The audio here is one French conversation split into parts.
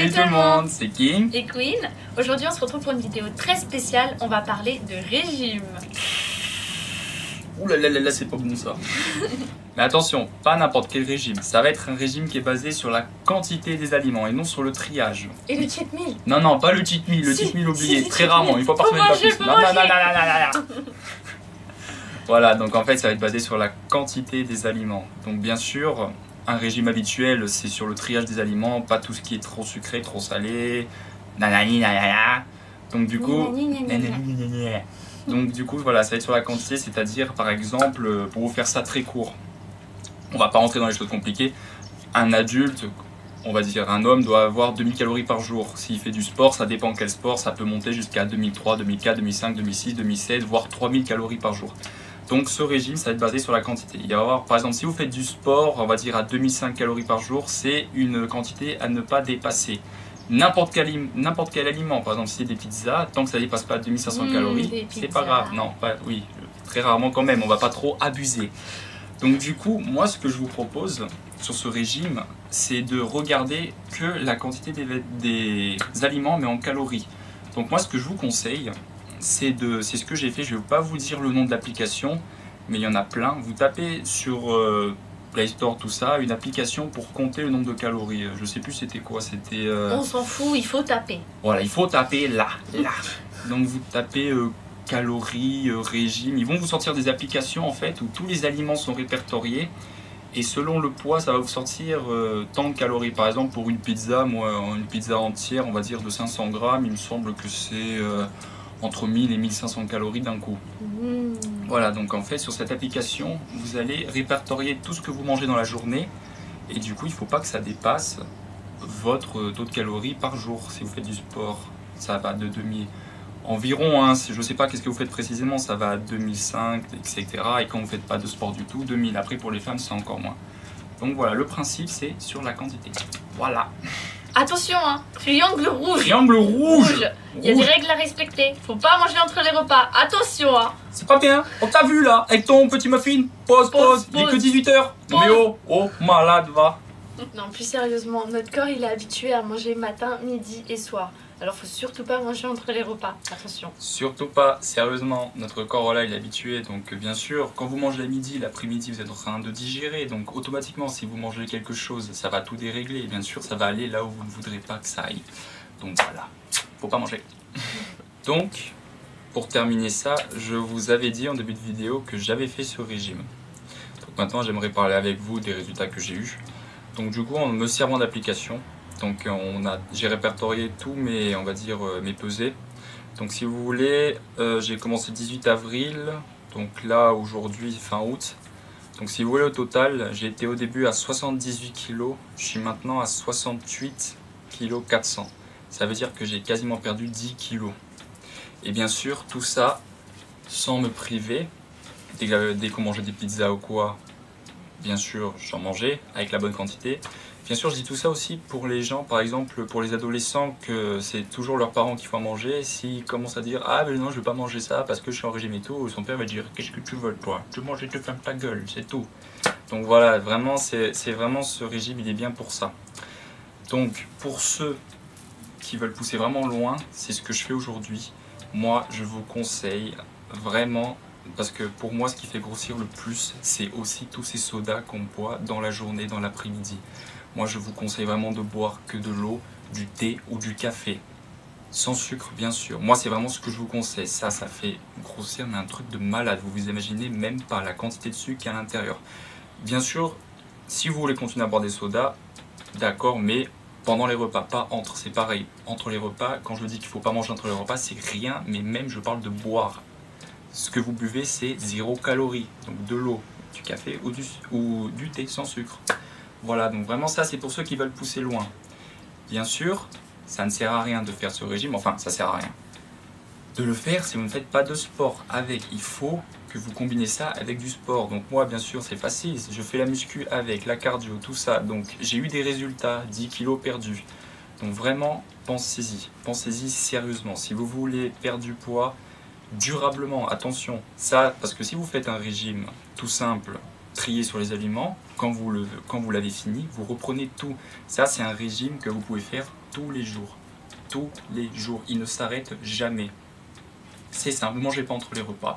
Salut tout le monde, c'est King et Queen. Aujourd'hui on se retrouve pour une vidéo très spéciale, on va parler de régime. Ouh là là là là, c'est pas bon ça. Mais attention, pas n'importe quel régime. Ça va être un régime qui est basé sur la quantité des aliments et non sur le triage. Et le cheat meal? Non, non, pas le cheat meal. Le cheat meal oublié, très rarement, une fois par semaine, pas plus. Non, non, non, non, non, non. Voilà, donc en fait, ça va être basé sur la quantité des aliments. Donc bien sûr, un régime habituel, c'est sur le triage des aliments, pas tout ce qui est trop sucré, trop salé, nanani, nanana. Donc du coup, voilà, ça va être sur la quantité, c'est-à-dire par exemple, pour vous faire ça très court, on va pas rentrer dans les choses compliquées, un adulte, on va dire un homme, doit avoir 2000 calories par jour. S'il fait du sport, ça dépend quel sport, ça peut monter jusqu'à 2003, 2004, 2005, 2006, 2007, voire 3000 calories par jour. Donc ce régime, ça va être basé sur la quantité. Il va y avoir, par exemple, si vous faites du sport, on va dire à 2005 calories par jour, c'est une quantité à ne pas dépasser. N'importe quel aliment, par exemple si c'est des pizzas, tant que ça ne dépasse pas 2500 calories, c'est pas grave. Non, oui, très rarement quand même, on va pas trop abuser. Donc du coup, moi ce que je vous propose sur ce régime, c'est de regarder que la quantité des aliments mais en calories. Donc moi ce que je vous conseille, c'est ce que j'ai fait, je ne vais pas vous dire le nom de l'application, mais il y en a plein. Vous tapez sur Play Store, tout ça, une application pour compter le nombre de calories. Je sais plus c'était quoi, c'était... On s'en fout, il faut taper. Voilà, il faut taper là. Donc vous tapez calories, régime, ils vont vous sortir des applications en fait où tous les aliments sont répertoriés. Et selon le poids, ça va vous sortir tant de calories. Par exemple, pour une pizza, moi, une pizza entière, on va dire de 500 grammes, il me semble que c'est entre 1000 et 1500 calories d'un coup. Voilà, donc en fait, sur cette application, vous allez répertorier tout ce que vous mangez dans la journée. Et du coup, il ne faut pas que ça dépasse votre taux de calories par jour. Si vous faites du sport, ça va de 2000 environ, hein, je ne sais pas qu'est-ce que vous faites précisément, ça va à 2005, etc. Et quand vous ne faites pas de sport du tout, 2000. Après, pour les femmes, c'est encore moins. Donc voilà, le principe, c'est sur la quantité. Voilà. Attention, hein, triangle rouge. Triangle rouge. Il y a des règles à respecter. Faut pas manger entre les repas. Attention, hein. C'est pas bien. On t'a vu là, avec ton petit muffin. Pause. Il est que 18h. Mais oh, malade, va. Non, plus sérieusement, notre corps, il est habitué à manger matin, midi et soir. Alors faut surtout pas manger entre les repas, attention. Surtout pas, sérieusement, notre corps là il est habitué, donc bien sûr, quand vous mangez à midi, l'après-midi vous êtes en train de digérer, donc automatiquement si vous mangez quelque chose, ça va tout dérégler, et bien sûr ça va aller là où vous ne voudrez pas que ça aille. Donc voilà, faut pas manger. Donc, pour terminer ça, je vous avais dit en début de vidéo que j'avais fait ce régime. Donc maintenant j'aimerais parler avec vous des résultats que j'ai eus. Donc du coup en me servant d'application, donc j'ai répertorié tous mes, on va dire, mes pesées. Donc si vous voulez, j'ai commencé le 18 avril, donc là aujourd'hui fin août. Donc si vous voulez au total, j'ai été au début à 78 kg, je suis maintenant à 68 kg 400. Ça veut dire que j'ai quasiment perdu 10 kg. Et bien sûr tout ça sans me priver. Dès qu'on mangeait des pizzas ou quoi, bien sûr j'en mangeais avec la bonne quantité. Bien sûr, je dis tout ça aussi pour les gens, par exemple, pour les adolescents, que c'est toujours leurs parents qui font manger. S'ils commencent à dire « Ah, mais non, je ne vais pas manger ça parce que je suis en régime et tout », son père va dire « Qu'est-ce que tu veux, toi? Tu manges et tu fermes ta gueule, c'est tout. » Donc voilà, vraiment, c'est vraiment ce régime, il est bien pour ça. Donc, pour ceux qui veulent pousser vraiment loin, c'est ce que je fais aujourd'hui. Moi, je vous conseille vraiment, parce que pour moi, ce qui fait grossir le plus, c'est aussi tous ces sodas qu'on boit dans la journée, dans l'après-midi. Moi, je vous conseille vraiment de boire que de l'eau, du thé ou du café. Sans sucre, bien sûr. Moi, c'est vraiment ce que je vous conseille. Ça fait grossir, mais un truc de malade. Vous vous imaginez même pas la quantité de sucre qu'il y a à l'intérieur. Bien sûr, si vous voulez continuer à boire des sodas, d'accord, mais pendant les repas, pas entre. C'est pareil. Entre les repas, quand je dis qu'il ne faut pas manger entre les repas, c'est rien, mais même je parle de boire. Ce que vous buvez, c'est 0 calories. Donc de l'eau, du café ou du thé sans sucre. Voilà, donc vraiment ça c'est pour ceux qui veulent pousser loin. Bien sûr, ça ne sert à rien de faire ce régime, enfin ça sert à rien de le faire si vous ne faites pas de sport avec. Il faut que vous combinez ça avec du sport. Donc moi bien sûr c'est facile, je fais la muscu avec, la cardio, tout ça. Donc j'ai eu des résultats, 10 kilos perdus. Donc vraiment pensez-y sérieusement. Si vous voulez perdre du poids durablement, attention, ça parce que si vous faites un régime tout simple, trier sur les aliments, quand vous l'avez fini, vous reprenez tout. Ça, c'est un régime que vous pouvez faire tous les jours. Tous les jours. Il ne s'arrête jamais. C'est simple, vous ne mangez pas entre les repas.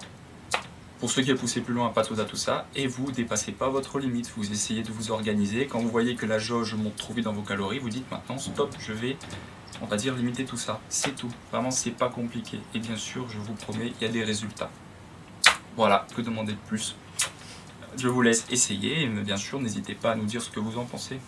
Pour ceux qui veulent pousser plus loin, pas tout ça. Et vous ne dépassez pas votre limite. Vous essayez de vous organiser. Quand vous voyez que la jauge monte trop vite dans vos calories, vous dites maintenant stop, je vais, on va dire, limiter tout ça. C'est tout. Vraiment, c'est pas compliqué. Et bien sûr, je vous promets, il y a des résultats. Voilà, que demander de plus? Je vous laisse essayer. Et bien sûr, n'hésitez pas à nous dire ce que vous en pensez.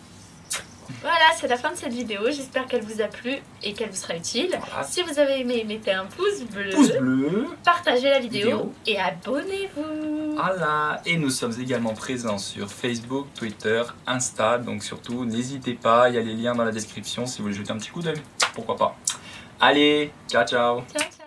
Voilà, c'est la fin de cette vidéo. J'espère qu'elle vous a plu et qu'elle vous sera utile. Voilà. Si vous avez aimé, mettez un pouce bleu. Pouce bleu. Partagez la vidéo. Et abonnez-vous. Voilà, et nous sommes également présents sur Facebook, Twitter, Insta, donc surtout n'hésitez pas, il y a les liens dans la description si vous voulez jeter un petit coup d'œil, pourquoi pas. Allez, ciao ciao. Ciao.